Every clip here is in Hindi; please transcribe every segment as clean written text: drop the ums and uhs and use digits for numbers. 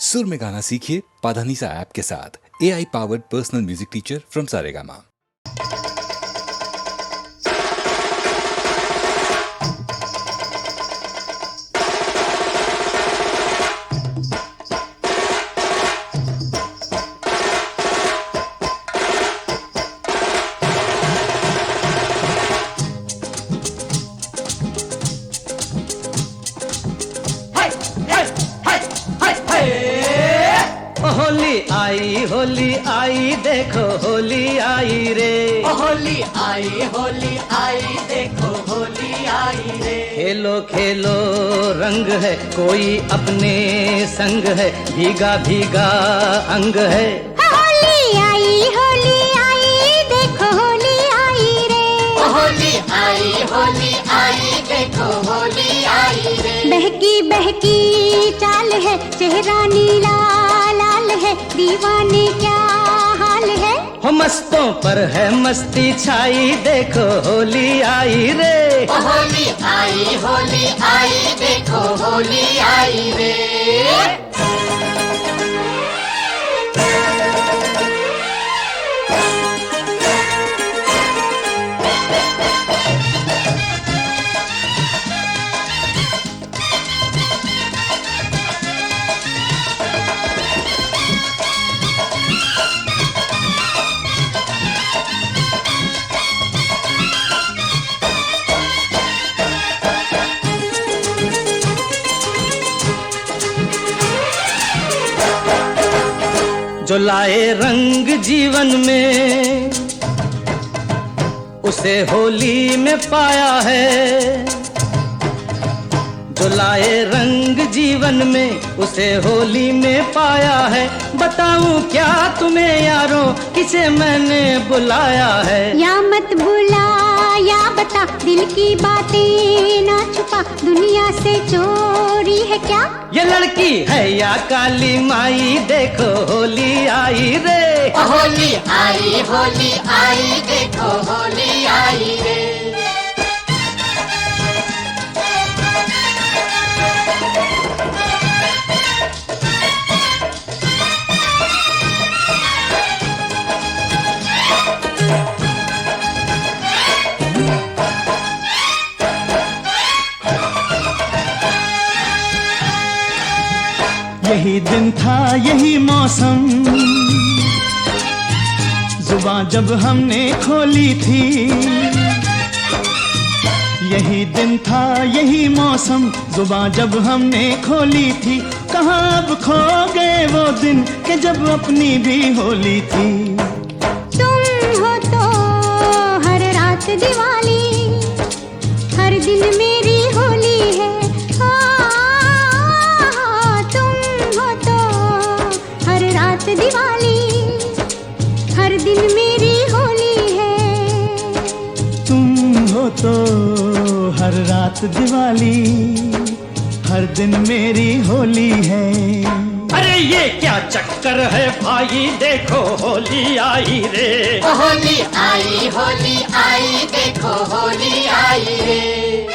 सुर में गाना सीखिए पाधानीसा ऐप के साथ। AI powered personal music teacher from Saregama. Holi आई देखो होली आई रे। होली आई देखो होली आई रे। खेलो खेलो रंग है कोई अपने संग है, भीगा भीगा अंग है। होली आई देखो होली आई रे। होली आई देखो होली आई रे। बहकी बहकी चाल है, चेहरा नीला लाल है, दीवाने क्या हाल है। हो मस्तों पर है मस्ती छाई, देखो होली आई रे। होली आई देखो होली आई रे। जो लाए रंग जीवन में उसे होली में पाया है। जो लाए रंग जीवन में उसे होली में पाया है। बताऊं क्या तुम्हें यारों किसे मैंने बुलाया है। या मत बुला या बता, दिल की बातें ना छुपा, दुनिया से चोरी है क्या। ये लड़की है या काली माई, देखो होली आई रे। होली आई देखो होली आई रे। यही दिन था यही मौसम, जुबान जब हमने खोली थी। यही दिन था यही मौसम, जुबान जब हमने खोली थी। कहाँ अब खो गए वो दिन कि जब अपनी भी होली थी। तुम हो तो हर रात दिवाली, हर दिन मेरी होली है। दिवाली हर दिन मेरी होली है। तुम हो तो हर रात दिवाली, हर दिन मेरी होली है। अरे ये क्या चक्कर है भाई, देखो होली आई रे। होली आई देखो होली आई रे।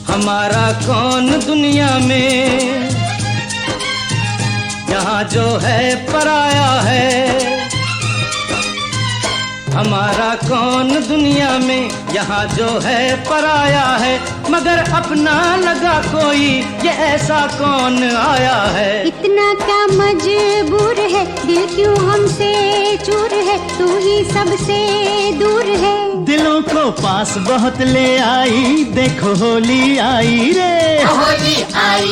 हमारा कौन दुनिया में, यहाँ जो है पराया है। हमारा कौन दुनिया में, यहाँ जो है पराया है। मगर अपना लगा कोई, ये ऐसा कौन आया है। इतना क्या मजबूर है, दिल क्यों हमसे चूर है, तू ही सबसे दूर है। दिलों को पास बहुत ले आई, देखो होली आई रे। होली आई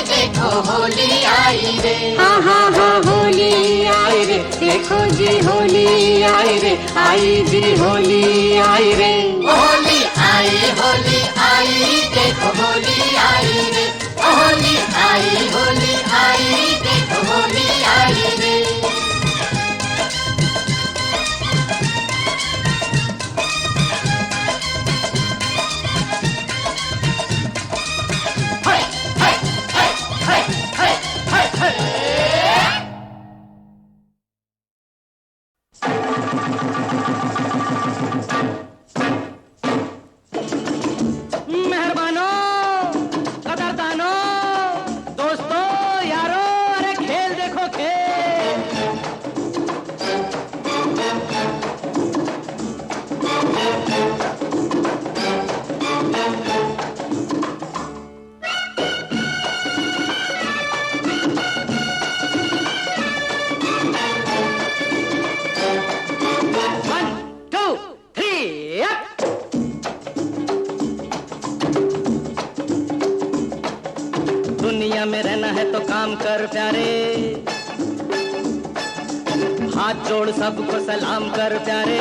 देखो होली आई रे। हाँ हाँ हाँ होली आई रे, देखो जी होली आई रे, आई जी होली आई रे। होली आई देखो होली आई रे। होली आई देखो होली आई रे। Hey! दुनिया में रहना है तो काम कर प्यारे, हाथ जोड़ सबको सलाम कर प्यारे।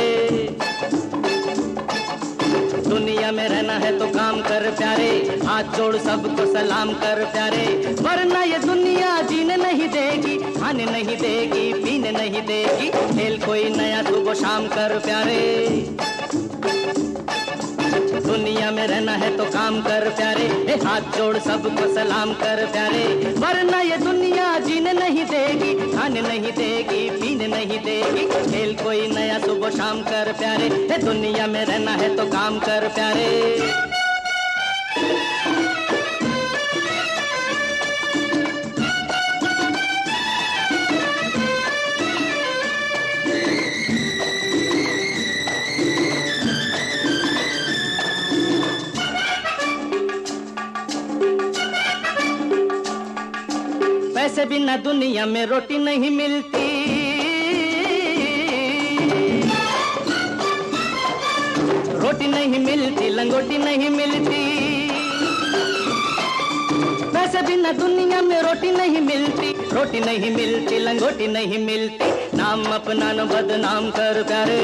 दुनिया में रहना है तो काम कर प्यारे, हाथ जोड़ सबको सलाम कर प्यारे, वरना ये दुनिया जीने नहीं देगी, खाने नहीं देगी, पीने नहीं देगी। खेल कोई नया सुबह शाम कर प्यारे, दुनिया में रहना है तो काम कर प्यारे, हाथ जोड़ सबको सलाम कर प्यारे, वरना ये दुनिया जीने नहीं देगी, खाने नहीं देगी, पीने नहीं देगी। खेल कोई नया सुबह शाम कर प्यारे, दुनिया में रहना है तो काम कर प्यारे। पैसे बिना दुनिया में रोटी नहीं मिलती, रोटी नहीं मिलती, लंगोटी नहीं मिलती। पैसे बिना दुनिया में रोटी नहीं मिलती, रोटी नहीं मिलती, लंगोटी नहीं मिलती। नाम अपना न बदनाम कर प्यारे,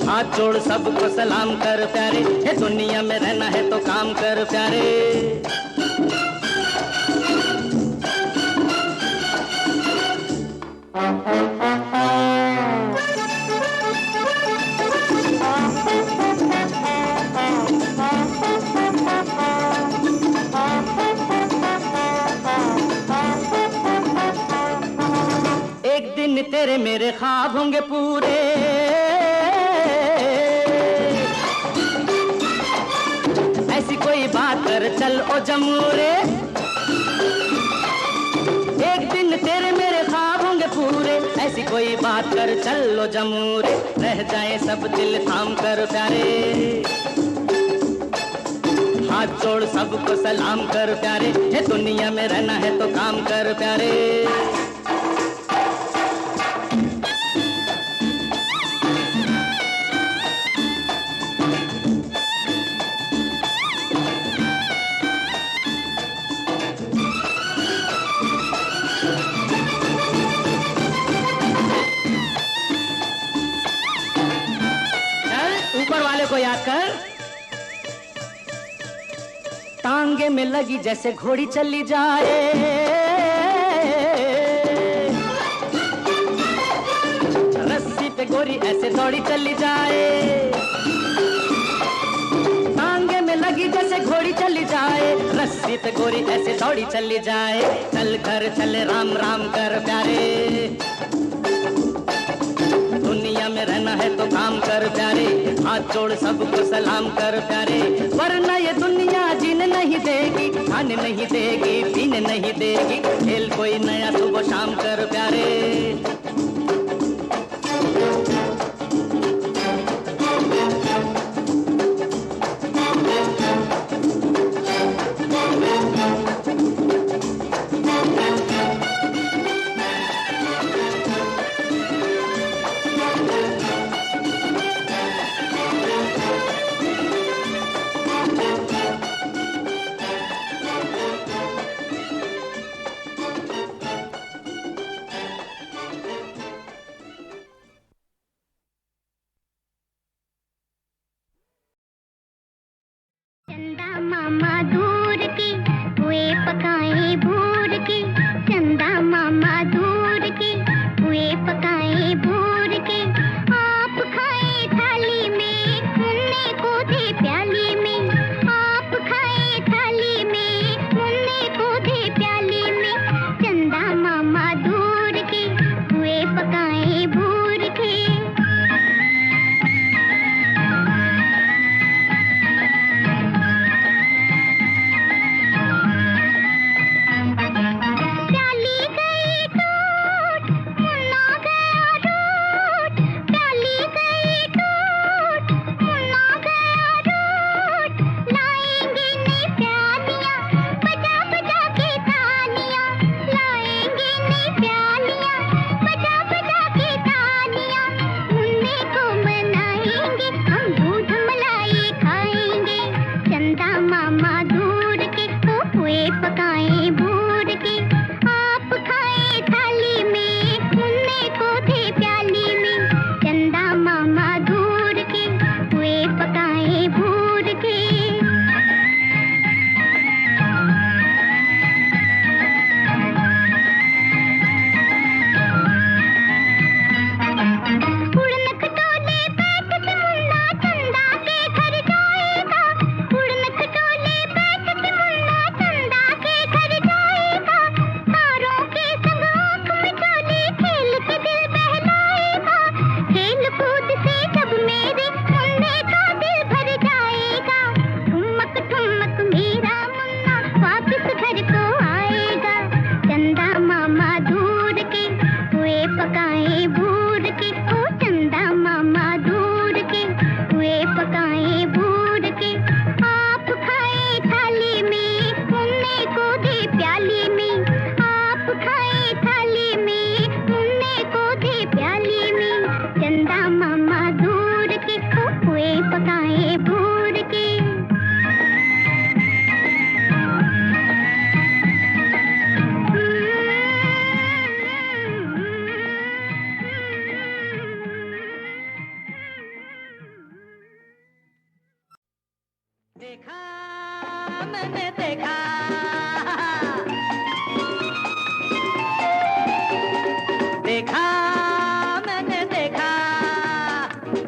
हाथ जोड़ सबको सलाम कर प्यारे, ये दुनिया में रहना है तो काम कर प्यारे। एक दिन तेरे मेरे ख्वाब होंगे पूरे, ऐसी कोई बात कर चल ओ जमूरे। एक दिन तेरे मेरे ख्वाब होंगे पूरे, ऐसी कोई बात कर चल लो जमूरे। रह जाए सब दिल थाम कर प्यारे, हाथ जोड़ सबको सलाम कर प्यारे, ये दुनिया में रहना है तो काम कर प्यारे। ऊपर वाले को याद कर, टांगे में लगी जैसे घोड़ी चली जाए, रस्सी पे गोरी ऐसे दौड़ी चली जाए। टांगे में लगी जैसे घोड़ी चली जाए, रस्सी पे गोरी ऐसे दौड़ी चली जाए। चल कर चले राम राम कर प्यारे, दुनिया में रहना है तो काम कर प्यारे, हाथ जोड़ सबको सलाम कर प्यारे, वरना ये दुनिया जीने नहीं देगी, खाने नहीं देगी, पीने नहीं देगी। खेल कोई नया सुबह शाम कर प्यारे। खाए थाली में, मुन्ने को दे प्याली में, चंदा मामा दूर के हुए पकाए भूर के। देखा मैंने देखा, देखा मैंने देखा,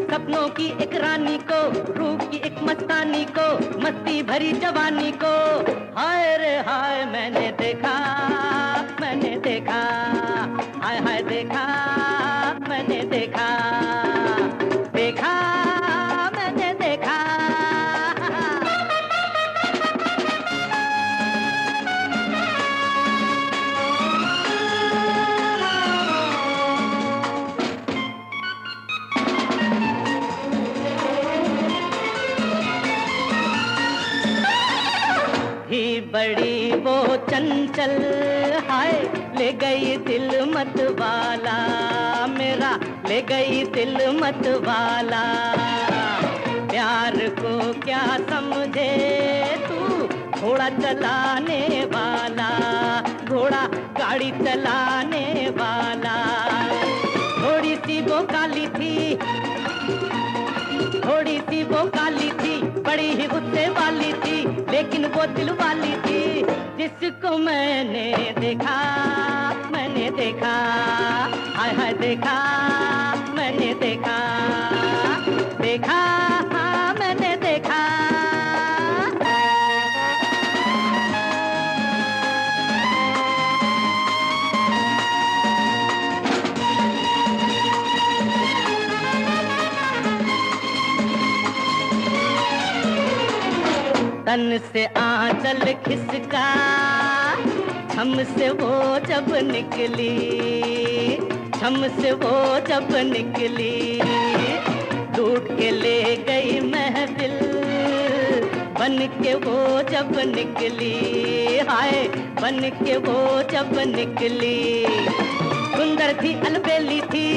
सपनों की एक रानी को, रूप की एक मस्तानी को, मस्ती भरी जवानी को, हाय रे हाय मैंने देखा, मैंने देखा, हाय हाय देखा, मैंने देखा, देखा मैंने देखा। ही बड़ी वो चंचल, हाय ले गई दिल मत वाला मेरा, ले गई दिल मत वाला। प्यार को क्या समझे तू, घोड़ा चलाने वाला, घोड़ा गाड़ी चलाने वाला। थोड़ी सी वो काली थी, थोड़ी सी वो काली थी, बड़ी ही गुस्से वाली थी, लेकिन वो दिल वाली थी, जिसको मैंने देखा, मैंने देखा, हाय हाय देखा, मैंने देखा, देखा मैंने देखा। तन से आंचल खिसका, छम से वो जब निकली, छम से वो जब निकली, लूट के ले गई महफिल, बन के वो जब निकली, हाय बन के वो जब निकली। सुंदर थी अलबेली थी,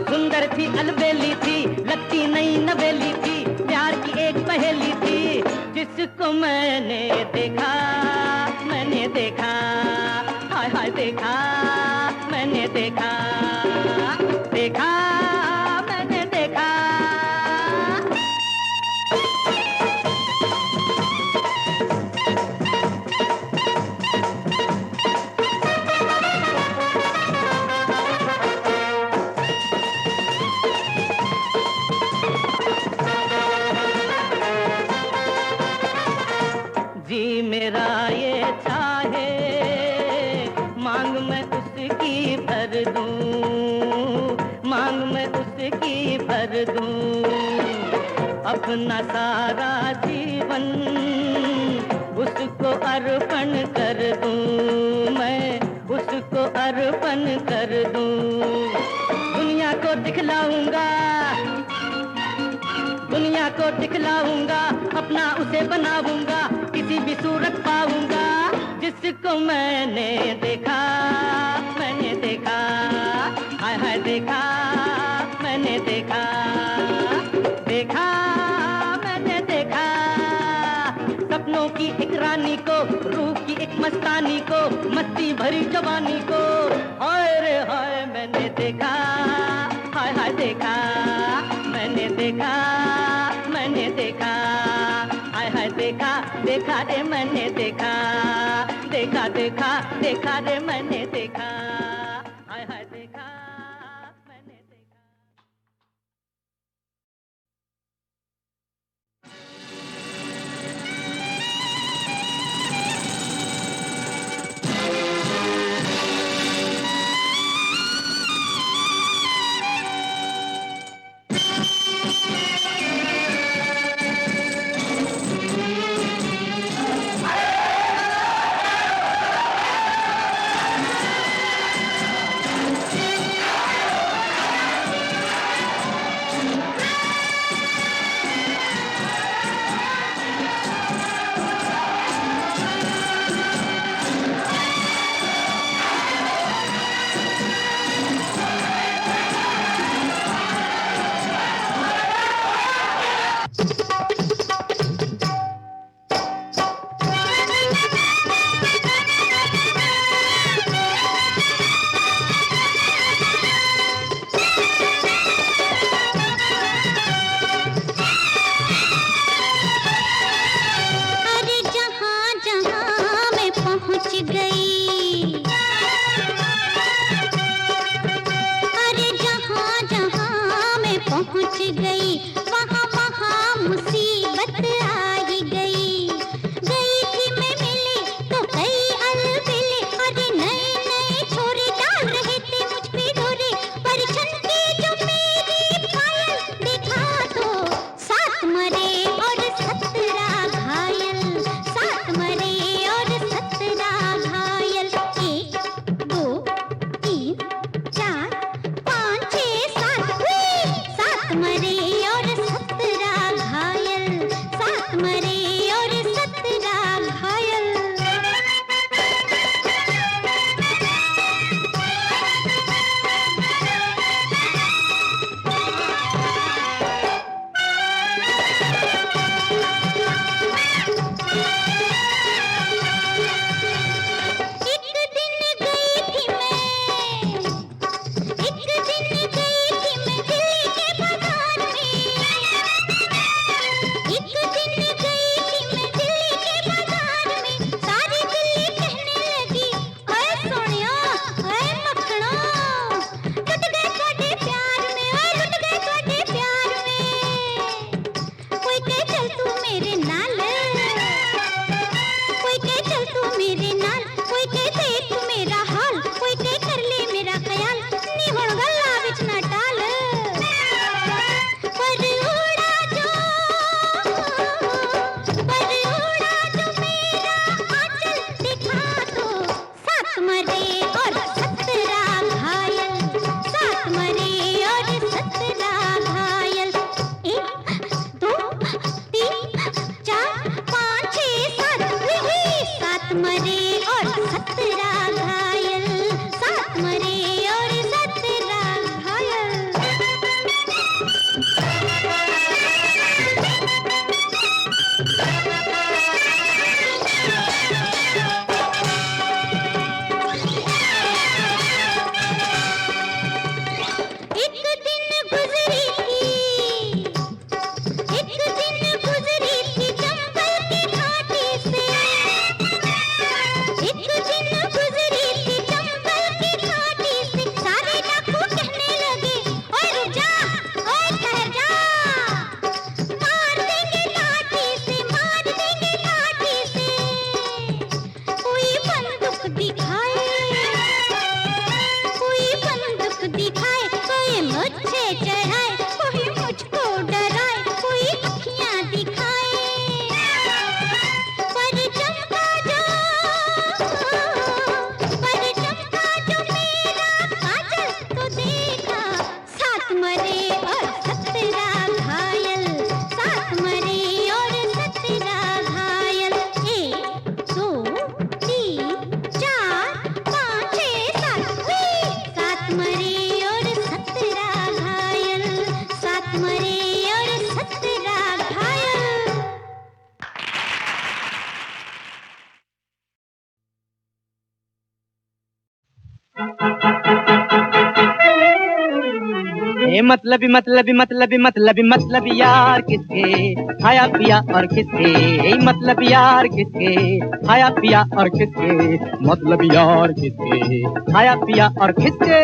सुंदर थी अलबेली थी, लगती नई नवेली थी, प्यार की एक पहेली थी, जिसको मैंने देखा, मैंने देखा, हाय हाय देखा, मैंने देखा, देखा मैंने देखा। जी मेरा ये चाहे, मांग मैं उसकी भर दूं, मांग मैं उसकी भर दूं, अपना सारा जीवन उसको अर्पण कर दूं, मैं उसको अर्पण कर दूं। दुनिया को दिखलाऊंगा, दुनिया को दिखलाऊंगा, अपना उसे बनाऊंगा, किसी भी सूरत पाऊंगा, जिसको मैंने देखा, मैंने देखा, हाय हाय देखा, मैंने देखा, देखा मैंने देखा। सपनों की एक रानी को, रूप की एक मस्तानी को, मस्ती भरी जवानी को, हाय रे हाय मैंने देखा, हाय हाय देखा, मैंने देखा, मैंने देखा, हाय हाय देखा, देखा रे मैंने देखा, देखा देखा, देखा रे मैंने देखा, हाय हाय देखा, मैंने देखा। मतलबी मतलबी मतलबी मतलबी मतलबी यार किसके खाया पिया और किसके मतलबी यार किसके खाया पिया और किसके मतलबी यार किसके खाया पिया और किसके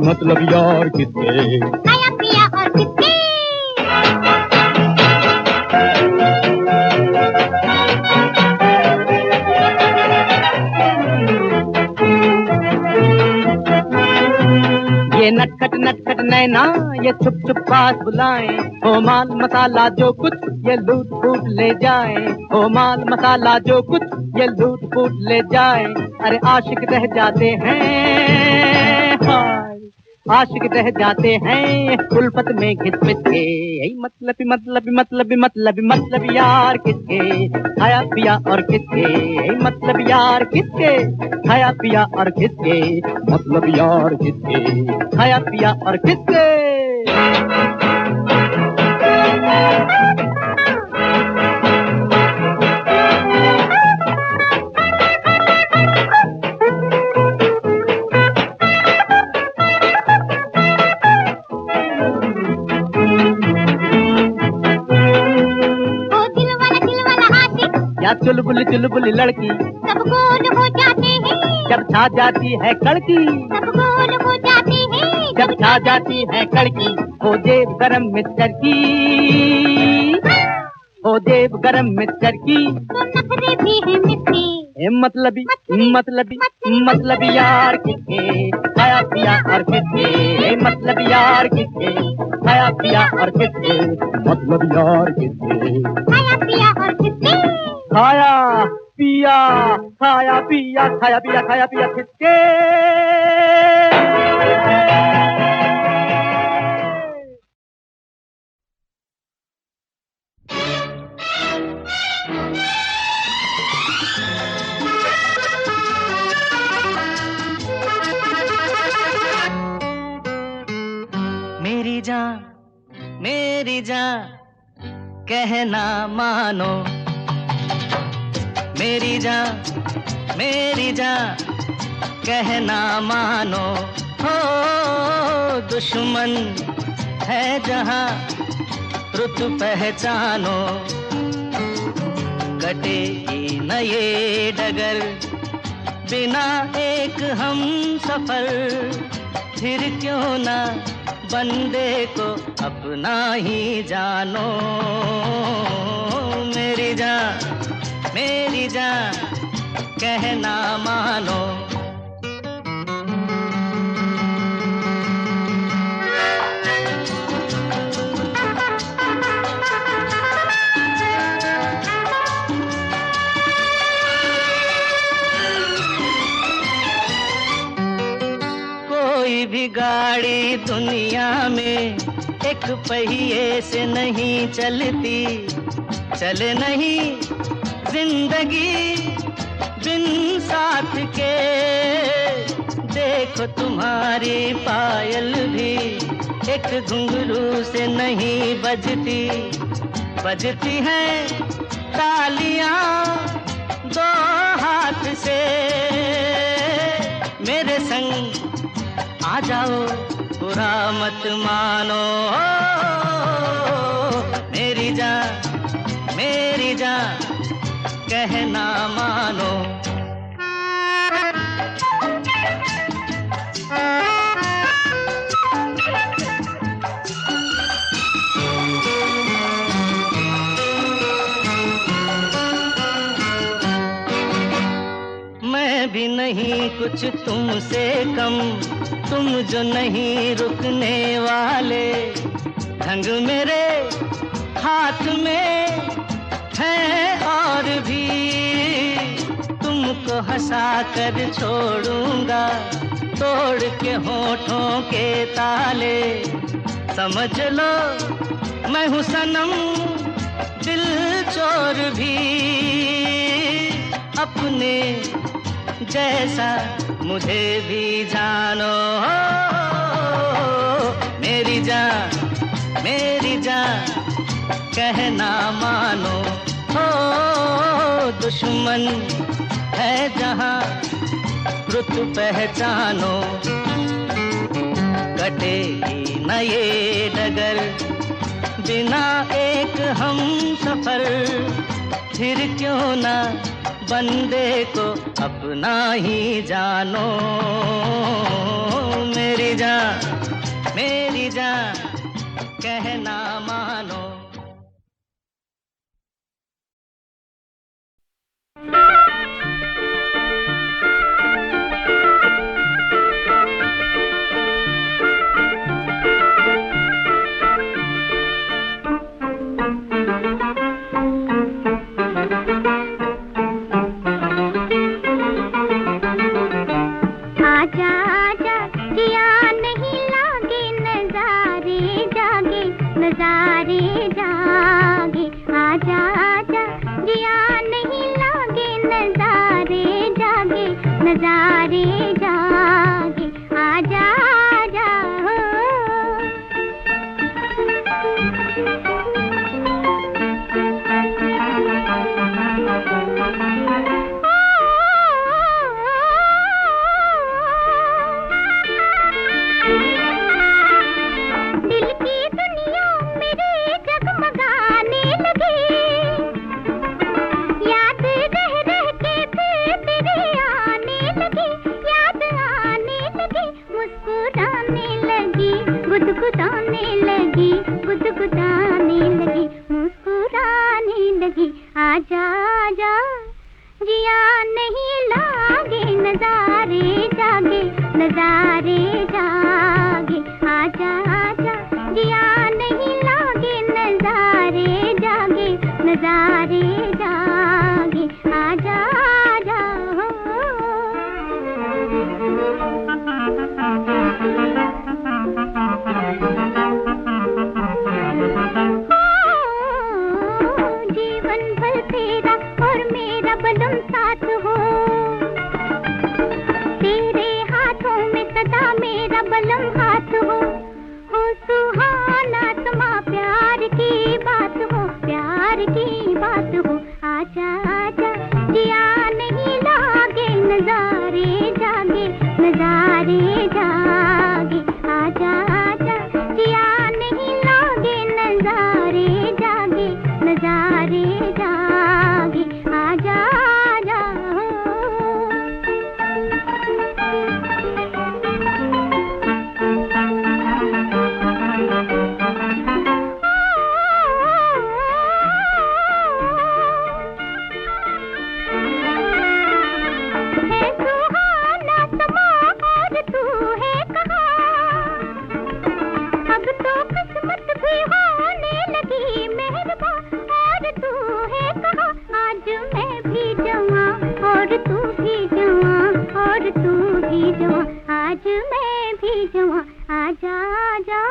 मतलब यार किसके खाया पिया और किसके ये नटखट नैना ये छुप छुप पास बुलाएं हो माल मसाला जो कुछ ये लूट फूट ले जाए हो माल मसाला जो कुछ ये लूट फूट ले जाए अरे आशिक रह जाते हैं आशिक रह जाते हैं उल्फत में घिस पिस के मतलबी मतलबी मतलबी मतलबी मतलबी यार किसके खाया पिया और किसके मतलबी यार किसके खाया पिया और किसके मतलबी यार किसके खाया पिया और किसके या चुलबुल लड़की सब गोल हो जाते हैं जब छा जाती है कड़की सब गोल हो जाते हैं जब छा जाती है कड़की हो जेब गरम मिस्टर की ओ देव गरम मिक्सर की तो नखरे भी है मिट्टी। ए मतलबी मतलबी मतलबी यार किसके खाया पिया और किसके, ए मतलबी यार किसके खाया पिया और किसके, मतलब यार किसके खाया पिया और किसके, खाया पिया खाया पिया खाया पिया खाया पिया किसके। मेरी जान कहना मानो, मेरी जान कहना मानो, हो दुश्मन है जहां रुत पहचानो, कटेगी न ये डगर बिना एक हम सफर, फिर क्यों ना बंदे को अपना ही जानो। मेरी जान कहना मानो। कोई भी गाड़ी दुनिया में एक पहिए से नहीं चलती, चले नहीं जिंदगी बिन साथ के। देखो तुम्हारी पायल भी एक घुंघरू से नहीं बजती, बजती है तालियां दो हाथ से। मेरे संग आ जाओ बुरा मत मानो, मेरी जान कहना मानो। मैं भी नहीं कुछ तुमसे कम, तुम जो नहीं रुकने वाले, ढंग मेरे हाथ में है और भी तुमको हंसा कर छोड़ूंगा, तोड़ के होठों के ताले। समझ लो मैं हूँ सनम दिल चोर भी, अपने जैसा मुझे भी जानो। मेरी जान कहना मानो, हो दुश्मन है जहां रुत पहचानो, कटेगी न ये डगर बिना एक हम सफर, फिर क्यों ना बंदे को अपना ही जानो। मेरी जान कहना मानो। आजा आजा जिया नहीं लागे नजारे, जागे नजारे नजारे जागे, आजा आजा जिया नहीं लागे, नजारे जागे, नजारे जागे, आजा आजा जीवन भर तेरा और मेरा बलम साथ हो, तेरे हाथों में सदा मेरा बलम हाथ हो सुहाना समा प्यार की बात हो, प्यार की बात हो, आजा आजा जिया नहीं लागे, नजारे जागे, नजारे जागे, आजा आजा जिया नहीं लागे, नजारे जागे, नजारे जागे, आजा आजा आज मैं भी जवां, आजा आजा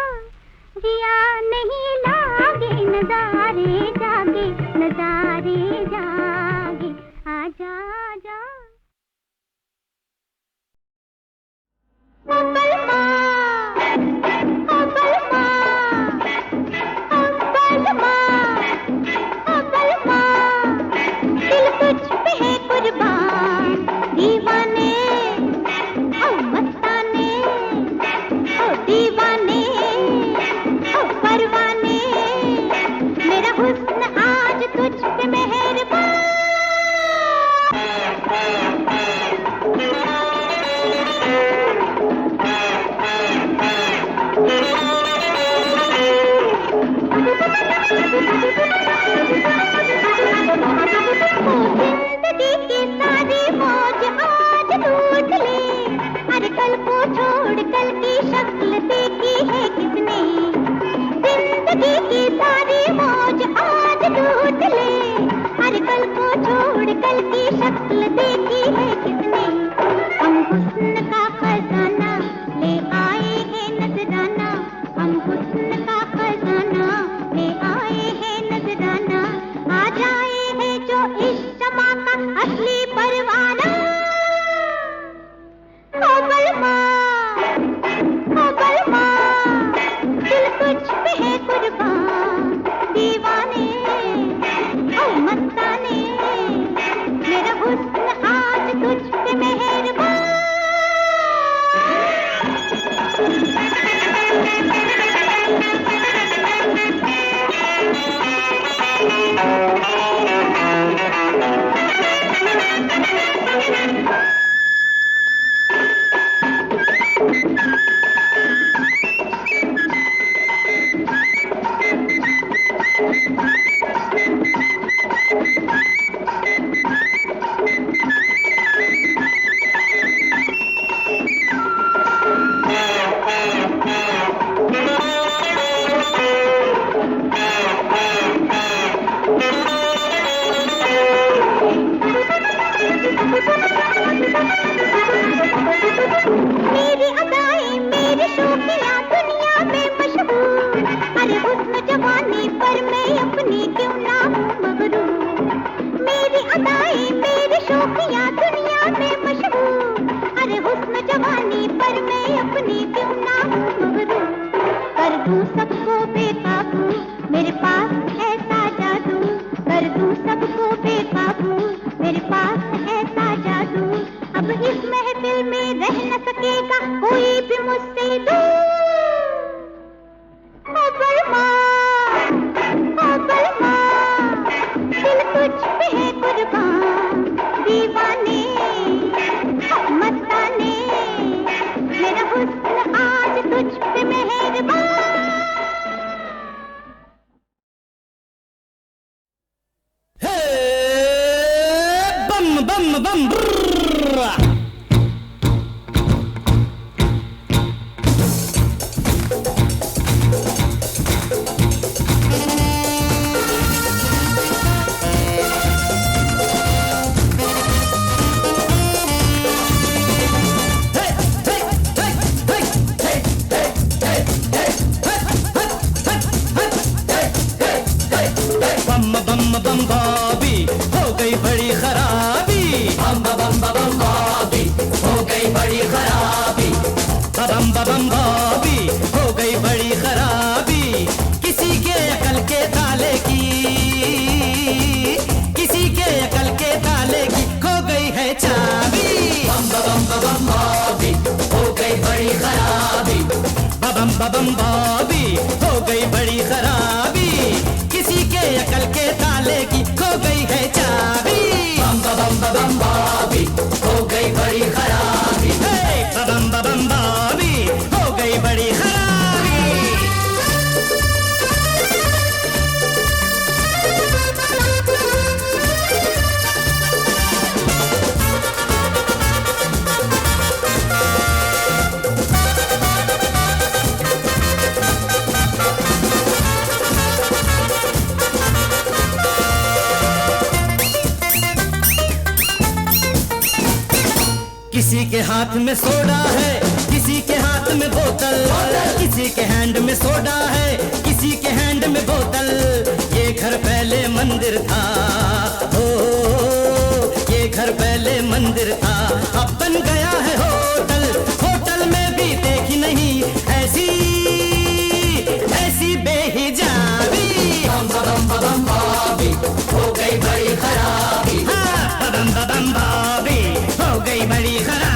जिया नहीं लागे, नजारे जागे, नजारे जागे, आजा आजा ओ बलमा, ओ बलमा, ओ बलमा, ओ बलमा, दिल तुझ पे है कुर्बान, दीवाने दीवाने ओ परवाने, मेरा हुस्न आज तुझ पे मेहरबान। जिंदगी की सारी मौज आज लूट ले, हर कल को छोड़ कल की शक्ल देखी है किसने, जिंदगी की सारी मौज आज लूट ले, हर कल को छोड़ कल की शक्ल देखी है किसने, हम हुस्न का खजाना ले आए हैं नजराना, हम हुस्न का खजाना ले आए हैं नजराना, आ जाए हैं जो इस शमा का असली परवाना। ओ बलमा, ओ बलमा, दिल तुझ पे है कुर्बान, दीवाने ओ मस्ताने, मेरा हुस्न आज तुझ पे मेहरबान। मेरी अदाएं मेरी शोखियां दुनिया में मशहूर, अरे हुस्न जवानी पर मैं अपनी क्यों ना हूँ मगरूर, मेरी अदाएं मेरी शोखियां दुनिया में मशहूर, अरे हुस्न जवानी पर मैं अपनी क्यों ना हूँ मगरूर, कर दूं सबको बेकाबू मेरे पास ऐसा जादू, कर दूं सबको बेकाबू मेरे पास ऐसा जादू, अब इस महफिल में रह न सकेगा कोई भी मुझसे दूर। ओ बलमा, ओ बलमा, दिल तुझ पे है कुर्बान, दीवाने मस्ताने, मेरा हुस्न आज तुझ पे मेहरबान। बम बम बम किसी के हाथ में सोडा है, किसी के हाथ में बोतल, किसी के हैंड में सोडा है, किसी के हैंड में बोतल। ये घर पहले मंदिर था, ओ ये घर पहले मंदिर था, अब बन गया है होटल। होटल में भी देखी नहीं ऐसी ऐसी बेहिजाबी। बम बम बॉबी हो गई बड़ी खराबी। हाँ, बम बम बॉबी हो गई बड़ी खराबी।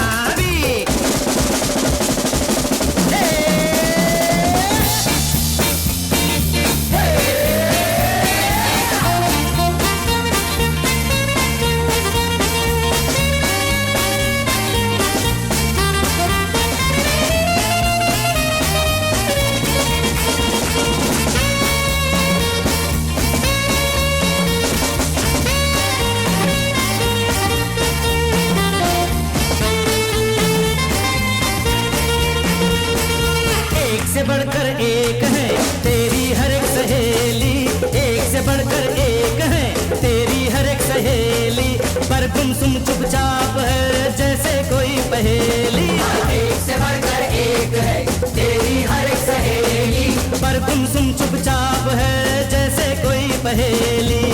से बढ़कर एक है तेरी हर एक सहेली, एक से बढ़कर एक है तेरी हर एक सहेली। पर गुमसुम चुपचाप है जैसे कोई पहेली। एक से बढ़कर एक है तेरी हर एक सहेली। पर गुमसुम चुपचाप है जैसे कोई पहेली।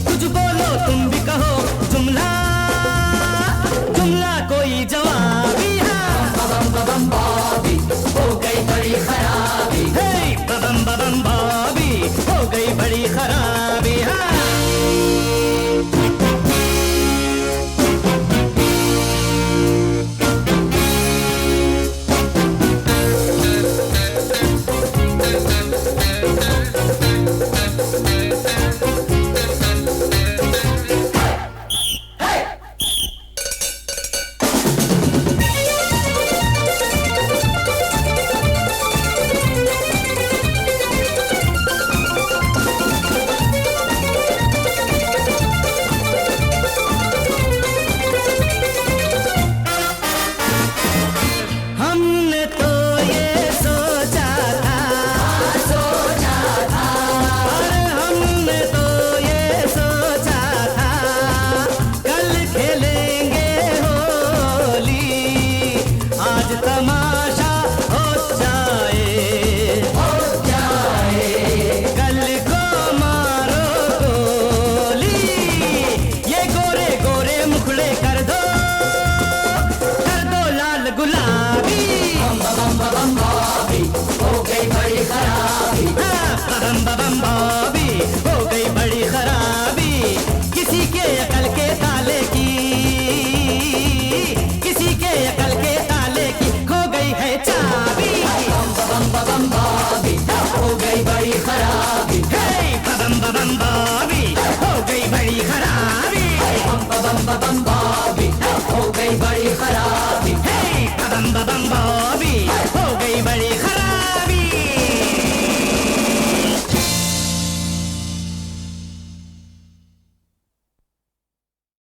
कुछ बोलो तुम भी कहो जुमला, जुमला कोई जवाबी। बम बॉबी हो गई बड़ी खराबी। हे बम बम बॉबी हो गई बड़ी खराबी। हाँ। हमने तो ये सोचा था, अरे हमने तो ये सोचा था, कल खेलेंगे होली, आज तमाशा हो जाए, कल को मारो गोली। ये गोरे गोरे मुखड़े कर दो लाल गुलाबी। बम बॉबी हो गई बड़ी खराबी। बम बम बॉबी हो गई बड़ी खराबी। किसी के अकल के ताले की, किसी के अकल के ताले की खो गई है चाबी। बम बॉबी हो गई बड़ी खराबी। बम बॉबी हो गई बड़ी खराबी। बम बॉबी हो गई बड़ी खराबी।